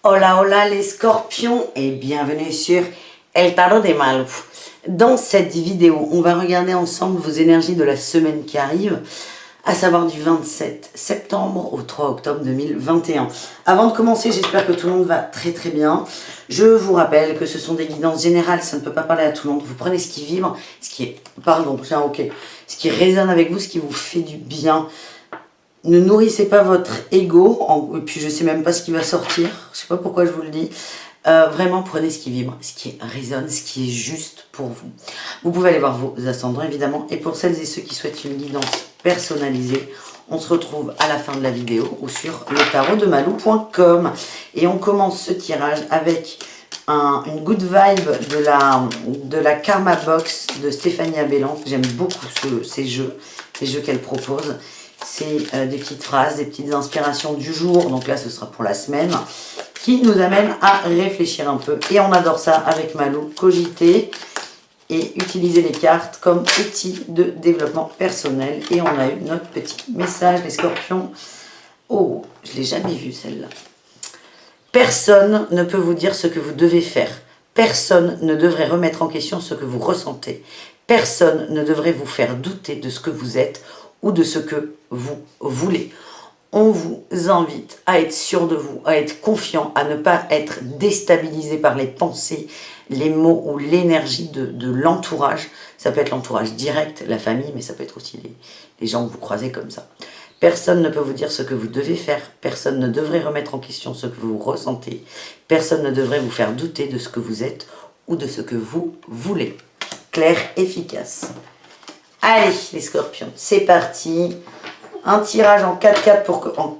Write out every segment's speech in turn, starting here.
Hola hola les scorpions et bienvenue sur El Tarot de Malou. Dans cette vidéo, on va regarder ensemble vos énergies de la semaine qui arrive, à savoir du 27 septembre au 3 octobre 2021. Avant de commencer, j'espère que tout le monde va très très bien. Je vous rappelle que ce sont des guidances générales, ça ne peut pas parler à tout le monde. Vous prenez ce qui vibre, ce qui résonne avec vous, ce qui vous fait du bien. Ne nourrissez pas votre ego, et puis je sais même pas ce qui va sortir, je sais pas pourquoi je vous le dis. Vraiment prenez ce qui vibre, ce qui résonne, ce qui est juste pour vous. Vous pouvez aller voir vos ascendants évidemment, et pour celles et ceux qui souhaitent une guidance personnalisée, on se retrouve à la fin de la vidéo ou sur letarotdemalou.com. Et on commence ce tirage avec une good vibe de la Karma Box de Stéphanie Abellan. J'aime beaucoup ces jeux, les jeux qu'elle propose. C'est des petites phrases, des petites inspirations du jour, donc là ce sera pour la semaine, qui nous amènent à réfléchir un peu. Et on adore ça avec Malou, cogiter et utiliser les cartes comme outil de développement personnel. Et on a eu notre petit message, les scorpions. Oh, je ne l'ai jamais vu celle-là. Personne ne peut vous dire ce que vous devez faire. Personne ne devrait remettre en question ce que vous ressentez. Personne ne devrait vous faire douter de ce que vous êtes ou de ce que vous voulez. On vous invite à être sûr de vous, à être confiant, à ne pas être déstabilisé par les pensées, les mots ou l'énergie de l'entourage. Ça peut être l'entourage direct, la famille, mais ça peut être aussi les gens que vous croisez comme ça. Personne ne peut vous dire ce que vous devez faire. Personne ne devrait remettre en question ce que vous ressentez. Personne ne devrait vous faire douter de ce que vous êtes ou de ce que vous voulez. Clair, efficace. Allez, les scorpions, c'est parti. Un tirage en 4-4 en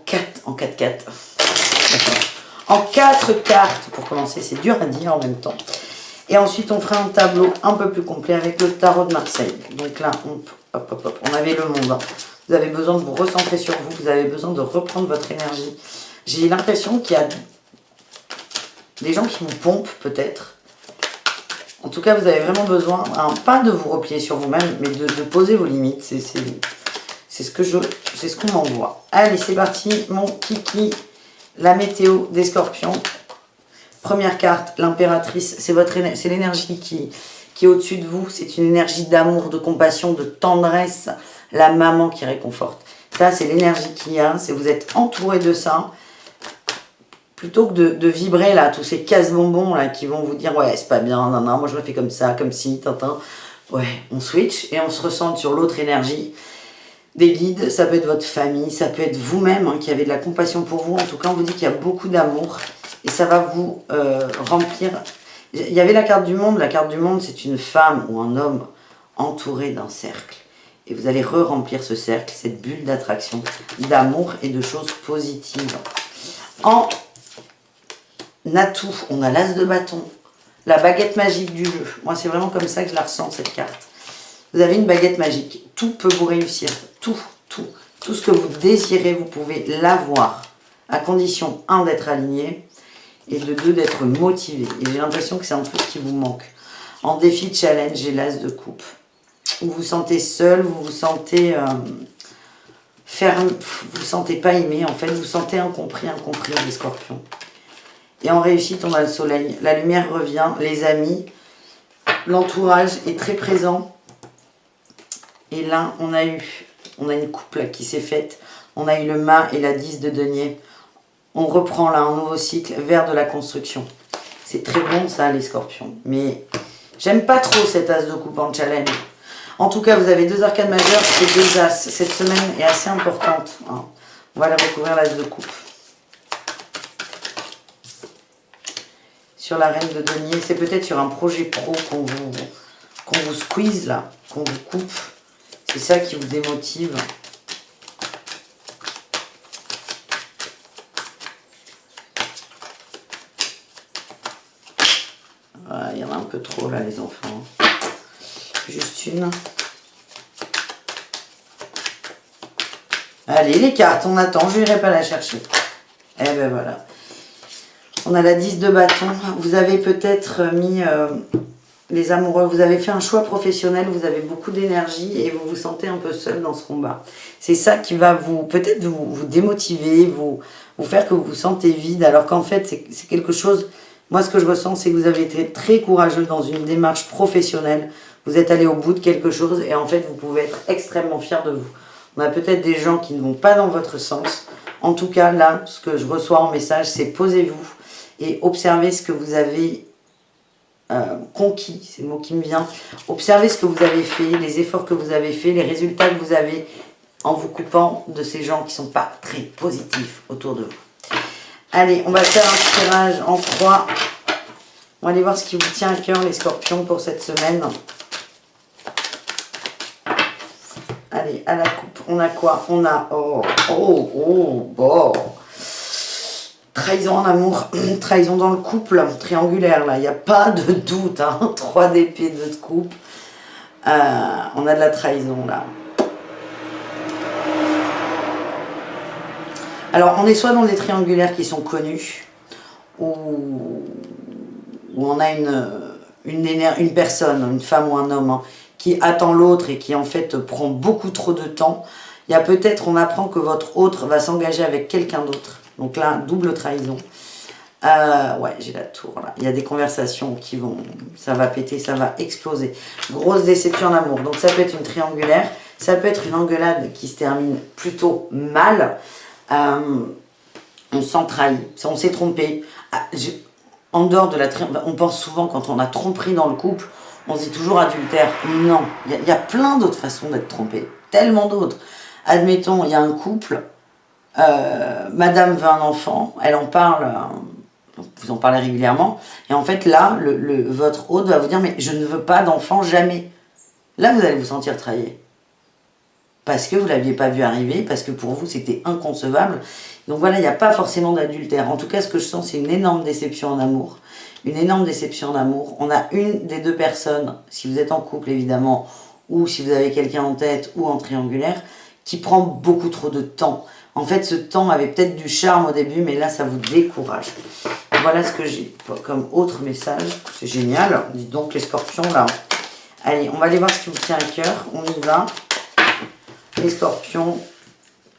4 cartes pour commencer. C'est dur à dire en même temps. Et ensuite, on fera un tableau un peu plus complet avec le tarot de Marseille. Donc là, on avait le monde. Hein. Vous avez besoin de vous recentrer sur vous. Vous avez besoin de reprendre votre énergie. J'ai l'impression qu'il y a des gens qui vous pompent peut-être. En tout cas, vous avez vraiment besoin, hein, pas de vous replier sur vous-même, mais de poser vos limites. C'est ce qu'on m'envoie. Allez, c'est parti, mon kiki. La météo des scorpions. Première carte, l'impératrice. C'est l'énergie qui est au-dessus de vous. C'est une énergie d'amour, de compassion, de tendresse. La maman qui réconforte. Ça, c'est l'énergie qu'il y a. Vous êtes entouré de ça. Plutôt que de vibrer là, tous ces casse-bonbons là qui vont vous dire ouais c'est pas bien, non, moi je le fais comme ça, comme si, tintin. Ouais, on switch et on se ressente sur l'autre énergie. Des guides, ça peut être votre famille, ça peut être vous-même hein, qui avez de la compassion pour vous. En tout cas, on vous dit qu'il y a beaucoup d'amour et ça va vous remplir. Il y avait la carte du monde. La carte du monde, c'est une femme ou un homme entouré d'un cercle. Et vous allez re-remplir ce cercle, cette bulle d'attraction, d'amour et de choses positives. En atout, on a l'as de bâton, la baguette magique du jeu. Moi, c'est vraiment comme ça que je la ressens, cette carte. Vous avez une baguette magique. Tout peut vous réussir. Tout ce que vous désirez, vous pouvez l'avoir. À condition, 1, d'être aligné et de 2, d'être motivé. Et j'ai l'impression que c'est un peu ce qui vous manque. En défi challenge, j'ai l'as de coupe. Vous vous sentez seul, vous vous sentez ferme, vous vous sentez pas aimé. En fait, vous vous sentez incompris, les scorpions. Et en réussite, on a le soleil. La lumière revient, les amis, l'entourage est très présent. Et là, on a une coupe là, qui s'est faite. On a eu le mât et la 10 de denier. On reprend là un nouveau cycle vers de la construction. C'est très bon ça, les scorpions. Mais j'aime pas trop cet as de coupe en challenge. En tout cas, vous avez 2 arcades majeures et 2 as. Cette semaine est assez importante. Hein. On va la recouvrir l'as de coupe. Sur la reine de denier, c'est peut-être sur un projet pro qu'on vous squeeze là, qu'on vous coupe. C'est ça qui vous démotive. Voilà, il y en a un peu trop là les enfants. Juste une. Allez, les cartes, on attend, je n'irai pas la chercher. Eh ben voilà. On a la 10 de bâton. Vous avez peut-être mis les amoureux, vous avez fait un choix professionnel, vous avez beaucoup d'énergie et vous vous sentez un peu seul dans ce combat. C'est ça qui va peut-être vous démotiver, vous faire que vous vous sentez vide, alors qu'en fait, c'est quelque chose... Moi, ce que je ressens, c'est que vous avez été très courageux dans une démarche professionnelle. Vous êtes allé au bout de quelque chose et en fait, vous pouvez être extrêmement fiers de vous. On a peut-être des gens qui ne vont pas dans votre sens. En tout cas, là, ce que je reçois en message, c'est posez-vous et observez ce que vous avez conquis, c'est le mot qui me vient. Observez ce que vous avez fait, les efforts que vous avez fait, les résultats que vous avez en vous coupant de ces gens qui ne sont pas très positifs autour de vous. Allez, on va faire un tirage en croix. On va aller voir ce qui vous tient à cœur, les scorpions, pour cette semaine. Allez, à la coupe, on a quoi? On a... bon. Trahison en amour, trahison dans le couple, triangulaire, là, il n'y a pas de doute, hein. 3 d'épée, 2 de coupe. On a de la trahison, là. Alors, on est soit dans des triangulaires qui sont connus, où on a une personne, une femme ou un homme, hein, qui attend l'autre et qui, en fait, prend beaucoup trop de temps. Il y a peut-être, on apprend que votre autre va s'engager avec quelqu'un d'autre. Donc là, double trahison. Ouais, j'ai la tour là. Il y a des conversations qui vont... Ça va péter, ça va exploser. Grosse déception en amour. Donc ça peut être une triangulaire. Ça peut être une engueulade qui se termine plutôt mal. On s'en trahit. On s'est trompé. En dehors de la trahison, on pense souvent quand on a tromperie dans le couple, on se dit toujours adultère. Non, il y a plein d'autres façons d'être trompé. Tellement d'autres. Admettons, il y a un couple... madame veut un enfant, elle en parle, vous en parlez régulièrement, et en fait là, votre hôte va vous dire, mais je ne veux pas d'enfant jamais. Là, vous allez vous sentir trahi. Parce que vous ne l'aviez pas vu arriver, parce que pour vous, c'était inconcevable. Donc voilà, il n'y a pas forcément d'adultère. En tout cas, ce que je sens, c'est une énorme déception en amour. Une énorme déception en amour. On a une des deux personnes, si vous êtes en couple évidemment, ou si vous avez quelqu'un en tête, ou en triangulaire, qui prend beaucoup trop de temps. En fait, ce temps avait peut-être du charme au début, mais là, ça vous décourage. Voilà ce que j'ai comme autre message. C'est génial. Dites donc les scorpions, là. Allez, on va aller voir ce qui vous tient à cœur. On y va. Les scorpions,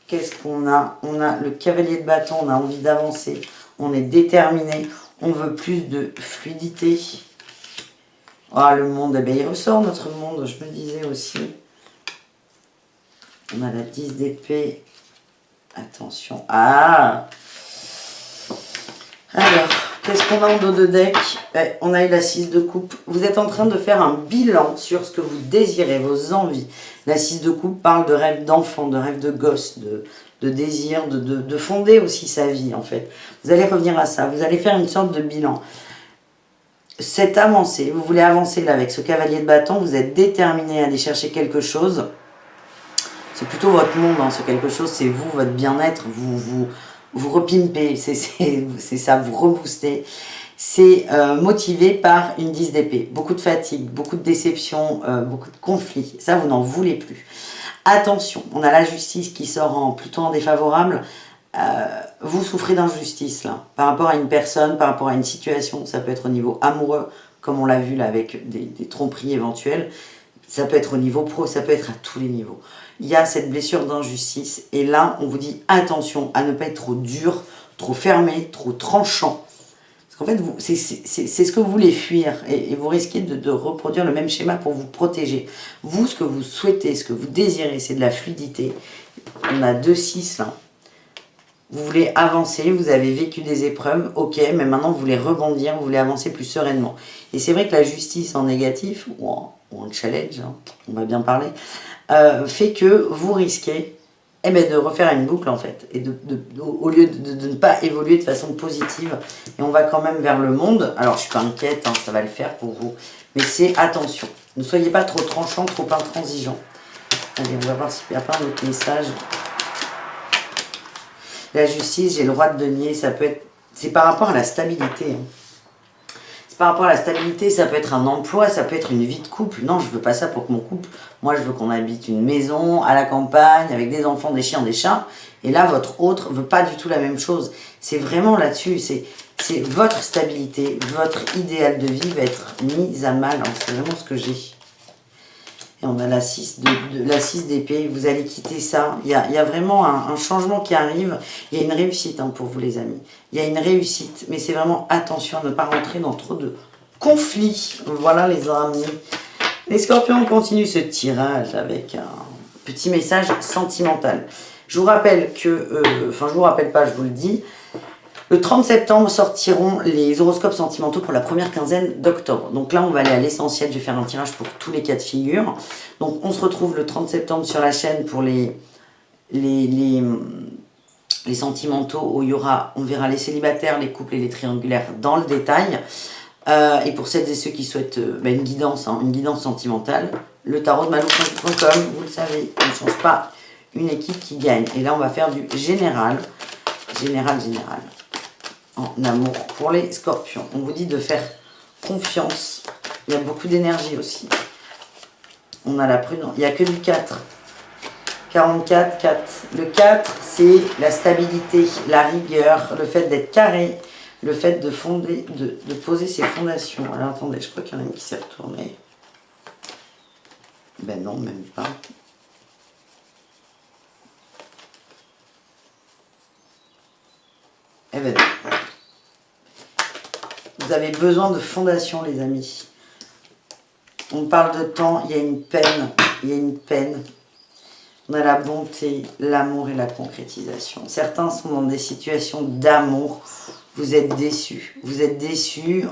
qu'est-ce qu'on a? On a le cavalier de bâton, on a envie d'avancer. On est déterminé. On veut plus de fluidité. Ah, le monde, eh bien, il ressort notre monde, je me disais aussi. On a la 10 d'épée. Attention. Ah! Alors, qu'est-ce qu'on a en dos de deck? On a eu la 6 de coupe. Vous êtes en train de faire un bilan sur ce que vous désirez, vos envies. La 6 de coupe parle de rêve d'enfant, de rêve de gosse, de désir, de fonder aussi sa vie, en fait. Vous allez revenir à ça. Vous allez faire une sorte de bilan. Cette avancée, vous voulez avancer là avec ce cavalier de bâton, vous êtes déterminé à aller chercher quelque chose. C'est plutôt votre monde, hein, ce quelque chose, c'est vous, votre bien-être, vous repimpez, c'est ça, vous reboostez. C'est motivé par une 10 d'épée. Beaucoup de fatigue, beaucoup de déception, beaucoup de conflits. Ça, vous n'en voulez plus. Attention, on a la justice qui sort plutôt en défavorable. Vous souffrez d'injustice, là, par rapport à une personne, par rapport à une situation. Ça peut être au niveau amoureux, comme on l'a vu là avec des tromperies éventuelles. Ça peut être au niveau pro, ça peut être à tous les niveaux. Il y a cette blessure d'injustice et là, on vous dit attention à ne pas être trop dur, trop fermé, trop tranchant. Parce qu'en fait, c'est ce que vous voulez fuir et vous risquez de reproduire le même schéma pour vous protéger. Vous, ce que vous souhaitez, ce que vous désirez, c'est de la fluidité. On a 2-6 là. Vous voulez avancer, vous avez vécu des épreuves, ok, mais maintenant vous voulez rebondir, vous voulez avancer plus sereinement. Et c'est vrai que la justice en négatif, ou en challenge, hein, on va bien parler, fait que vous risquez de refaire une boucle en fait, et au lieu de ne pas évoluer de façon positive, et on va quand même vers le monde. Alors je suis pas inquiète, hein, ça va le faire pour vous, mais c'est attention, ne soyez pas trop tranchant, trop intransigeant. Allez, on va voir s'il n'y a pas un autre message. La justice, j'ai le roi de denier, ça peut être, c'est par rapport à la stabilité. Hein. C'est par rapport à la stabilité, ça peut être un emploi, ça peut être une vie de couple. Non, je veux pas ça pour que mon couple, moi je veux qu'on habite une maison, à la campagne, avec des enfants, des chiens, des chats. Et là, votre autre veut pas du tout la même chose. C'est vraiment là-dessus, c'est c'est votre stabilité, votre idéal de vie va être mis à mal. Hein, c'est vraiment ce que j'ai. Et on a la 6 d'épée. Vous allez quitter ça. Il y a vraiment un changement qui arrive. Il y a une réussite hein, pour vous les amis. Il y a une réussite. Mais c'est vraiment attention à ne pas rentrer dans trop de conflits. Voilà les amis. Les scorpions, on continue ce tirage avec un petit message sentimental. Je vous rappelle que... Enfin, je vous rappelle pas, je vous le dis. Le 30 septembre sortiront les horoscopes sentimentaux pour la première quinzaine d'octobre. Donc là, on va aller à l'essentiel. Je vais faire un tirage pour tous les cas de figure. Donc, on se retrouve le 30 septembre sur la chaîne pour les sentimentaux où il y aura, on verra les célibataires, les couples et les triangulaires dans le détail. Et pour celles et ceux qui souhaitent une guidance sentimentale, le tarot de malou.com, vous le savez, on ne change pas une équipe qui gagne. Et là, on va faire du général. Général. En amour pour les scorpions. On vous dit de faire confiance. Il y a beaucoup d'énergie aussi. On a la prudence. Il n'y a que du 4. 44, 4. Le 4, c'est la stabilité, la rigueur, le fait d'être carré, le fait de fonder, de poser ses fondations. Alors attendez, je crois qu'il y en a une qui s'est retournée. Ben non, même pas. Eh ben non. Vous avez besoin de fondation, les amis. On parle de temps, il y a une peine. Il y a une peine. On a la bonté, l'amour et la concrétisation. Certains sont dans des situations d'amour. Vous êtes déçus. Vous êtes déçus.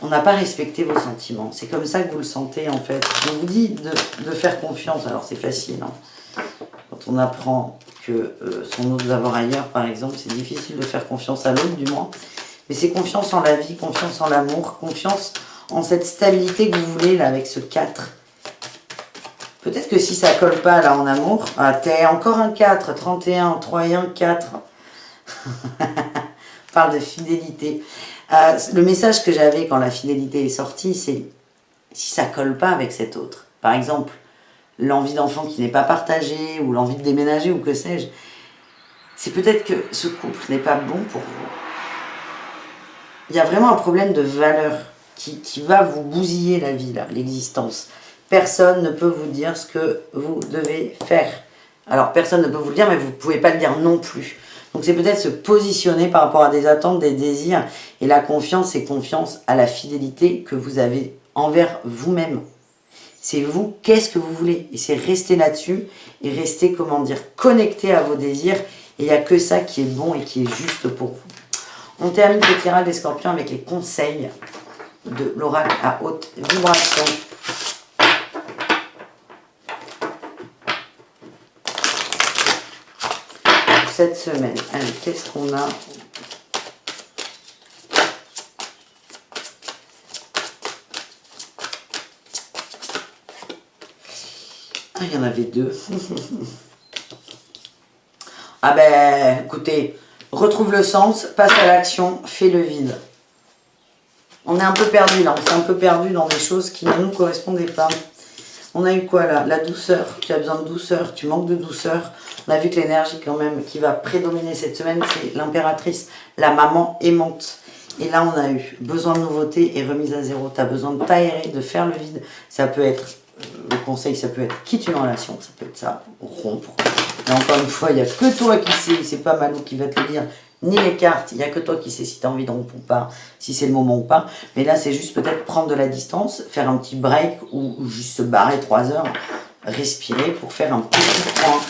On n'a pas respecté vos sentiments. C'est comme ça que vous le sentez, en fait. On vous dit de faire confiance. Alors, c'est facile. Hein. Quand on apprend que son autre va voir ailleurs, par exemple, c'est difficile de faire confiance à l'autre, du moins. Mais c'est confiance en la vie, confiance en l'amour, confiance en cette stabilité que vous voulez, là, avec ce 4. Peut-être que si ça colle pas, là, en amour, t'es encore un 4, 31, 3 et 1, 4. On parle de fidélité. Le message que j'avais quand la fidélité est sortie, c'est si ça colle pas avec cet autre. Par exemple, l'envie d'enfant qui n'est pas partagée, ou l'envie de déménager, ou que sais-je. C'est peut-être que ce couple n'est pas bon pour vous. Il y a vraiment un problème de valeur qui va vous bousiller la vie, là, l'existence. Personne ne peut vous dire ce que vous devez faire. Alors, personne ne peut vous le dire, mais vous ne pouvez pas le dire non plus. Donc, c'est peut-être se positionner par rapport à des attentes, des désirs. Et la confiance, c'est confiance à la fidélité que vous avez envers vous-même. C'est vous, qu'est-ce que vous voulez. Et c'est rester là-dessus et rester, comment dire, connecté à vos désirs. Et il n'y a que ça qui est bon et qui est juste pour vous. On termine ce tirage des scorpions avec les conseils de l'oracle à haute vibration. Pour cette semaine, allez, qu'est-ce qu'on a? Ah, il y en avait deux. Ah ben, écoutez, retrouve le sens, passe à l'action, fais le vide. On est un peu perdu là, on s'est un peu perdu dans des choses qui ne nous correspondaient pas. On a eu quoi là? La douceur, tu as besoin de douceur, tu manques de douceur. On a vu que l'énergie quand même qui va prédominer cette semaine, c'est l'impératrice, la maman aimante. Et là on a eu besoin de nouveauté et remise à zéro. Tu as besoin de t'aérer, de faire le vide. Ça peut être, le conseil ça peut être quitte une relation, ça peut être ça, rompre. Et encore une fois, il n'y a que toi qui sais, c'est pas Malou qui va te le dire, ni les cartes, il n'y a que toi qui sais si tu as envie de rompre ou pas, si c'est le moment ou pas. Mais là, c'est juste peut-être prendre de la distance, faire un petit break ou juste se barrer 3 heures, respirer pour faire un petit point.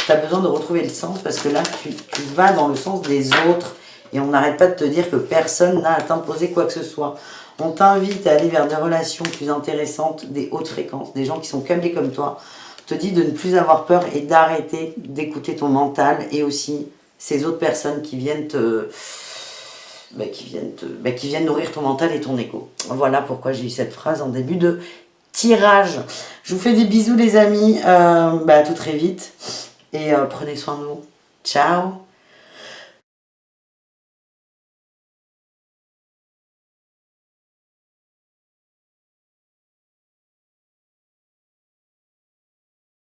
Tu as besoin de retrouver le sens parce que là, tu vas dans le sens des autres et on n'arrête pas de te dire que personne n'a à t'imposer quoi que ce soit. On t'invite à aller vers des relations plus intéressantes, des hautes fréquences, des gens qui sont câblés comme toi. Te dit de ne plus avoir peur et d'arrêter d'écouter ton mental et aussi ces autres personnes qui viennent qui viennent nourrir ton mental et ton ego. Voilà pourquoi j'ai eu cette phrase en début de tirage. Je vous fais des bisous les amis, à tout très vite et prenez soin de vous. Ciao.